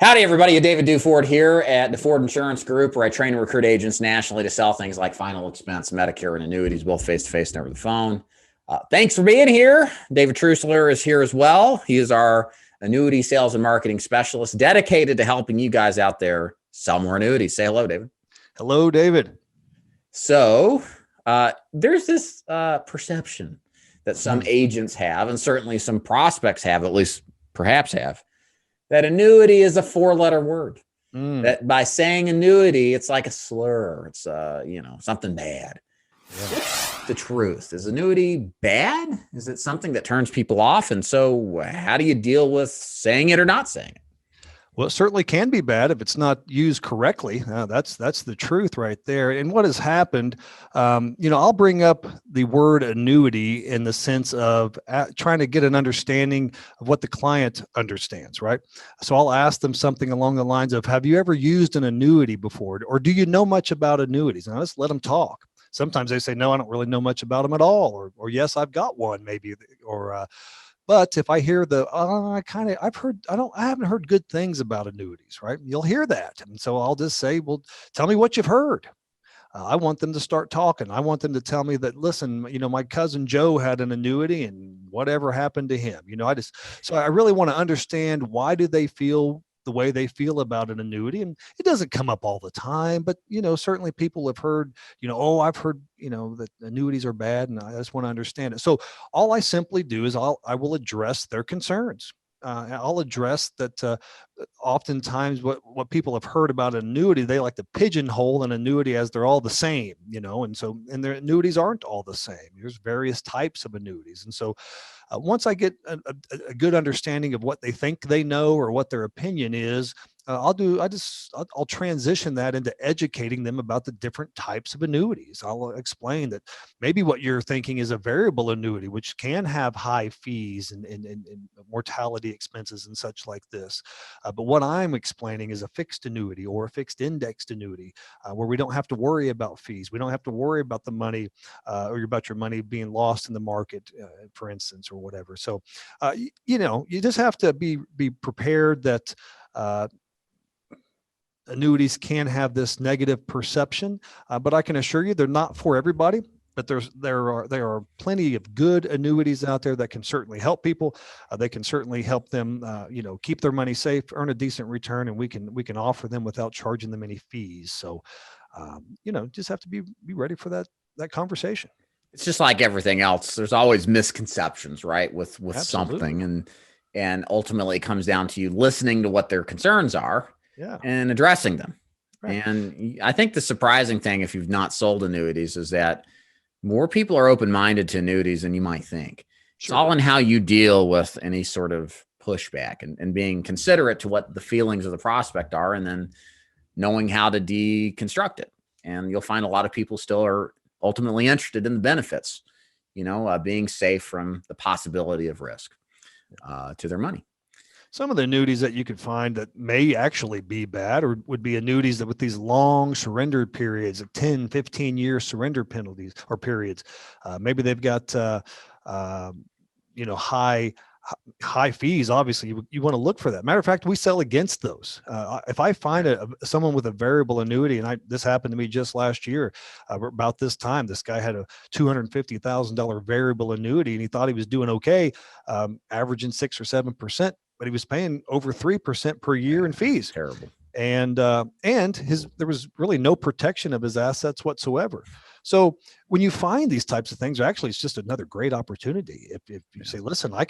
Howdy, everybody. David Duford here at the Ford Insurance Group, where I train and recruit agents nationally to sell things like final expense, Medicare, and annuities, both face-to-face and over the phone. Thanks for being here. David Trusler is here as well. He is our annuity sales and marketing specialist, dedicated to helping you guys out there sell more annuities. Say hello, David. Hello, David. So there's this perception that some agents have, and certainly some prospects have, at least perhaps have, that annuity is a four-letter word. That by saying annuity, it's like a slur. It's something bad. Yeah. What's the truth? Is annuity bad? Is it something that turns people off? And so how do you deal with saying it or not saying it? Well, it certainly can be bad if it's not used correctly. That's the truth right there. And what has happened, I'll bring up the word annuity in the sense of trying to get an understanding of what the client understands, right? So I'll ask them something along the lines of, have you ever used an annuity before? Or do you know much about annuities? And I just let them talk. Sometimes they say, no, I don't really know much about them at all. Or yes, I've got one maybe. But if I hear I haven't heard good things about annuities, right? You'll hear that. And so I'll just say, well, tell me what you've heard. I want them to start talking. I want them to tell me that, listen, my cousin Joe had an annuity and whatever happened to him, so I really want to understand, why do they feel the way they feel about an annuity? And it doesn't come up all the time, but certainly people have heard, I've heard, that annuities are bad, and I just want to understand it. So all I simply do is I will address their concerns. I'll address that. Oftentimes what people have heard about an annuity, they like to pigeonhole an annuity as they're all the same, and their annuities aren't all the same. There's various types of annuities. And so once I get a good understanding of what they think they know or what their opinion is, I'll transition that into educating them about the different types of annuities. I'll explain that maybe what you're thinking is a variable annuity, which can have high fees and mortality expenses and such like this. But what I'm explaining is a fixed annuity or a fixed indexed annuity, where we don't have to worry about fees. We don't have to worry about the money or about your money being lost in the market, for instance, or whatever. So, you just have to be prepared that annuities can have this negative perception, but I can assure you they're not for everybody. But there are plenty of good annuities out there that can certainly help people. They can certainly help them, keep their money safe, earn a decent return, and we can offer them without charging them any fees. So, just have to be ready for that conversation. It's just like everything else. There's always misconceptions, right? With something, and ultimately it comes down to you listening to what their concerns are. Yeah. And addressing them. Right. And I think the surprising thing, if you've not sold annuities, is that more people are open-minded to annuities than you might think. Sure. It's all in how you deal with any sort of pushback and being considerate to what the feelings of the prospect are, and then knowing how to deconstruct it. And you'll find a lot of people still are ultimately interested in the benefits, being safe from the possibility of risk to their money. Some of the annuities that you could find that may actually be bad or would be annuities that with these long surrender periods, like 10, 15-year surrender penalties or periods. Maybe they've got, high fees. Obviously, you want to look for that. Matter of fact, we sell against those. If I find someone with a variable annuity, and this happened to me just last year, about this time, this guy had a $250,000 variable annuity, and he thought he was doing okay, averaging 6 or 7%. But he was paying over 3% per year in fees. Terrible. And there was really no protection of his assets whatsoever. So when you find these types of things, actually, it's just another great opportunity. If you say, listen, I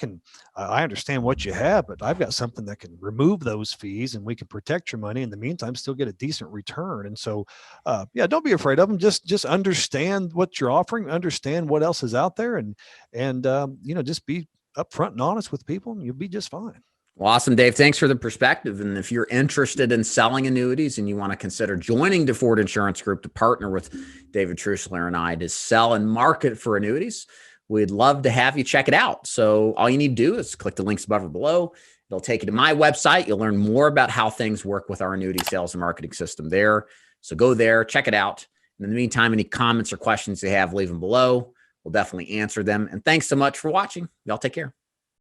understand what you have, but I've got something that can remove those fees, and we can protect your money in the meantime, still get a decent return. And so, don't be afraid of them. Just understand what you're offering, understand what else is out there, and just be upfront and honest with people, and you'll be just fine. Well, awesome, Dave. Thanks for the perspective. And if you're interested in selling annuities and you want to consider joining the Ford Insurance Group to partner with David Trusler and I to sell and market for annuities, we'd love to have you check it out. So all you need to do is click the links above or below. It'll take you to my website. You'll learn more about how things work with our annuity sales and marketing system there. So go there, check it out. And in the meantime, any comments or questions you have, leave them below. We'll definitely answer them. And thanks so much for watching. Y'all take care.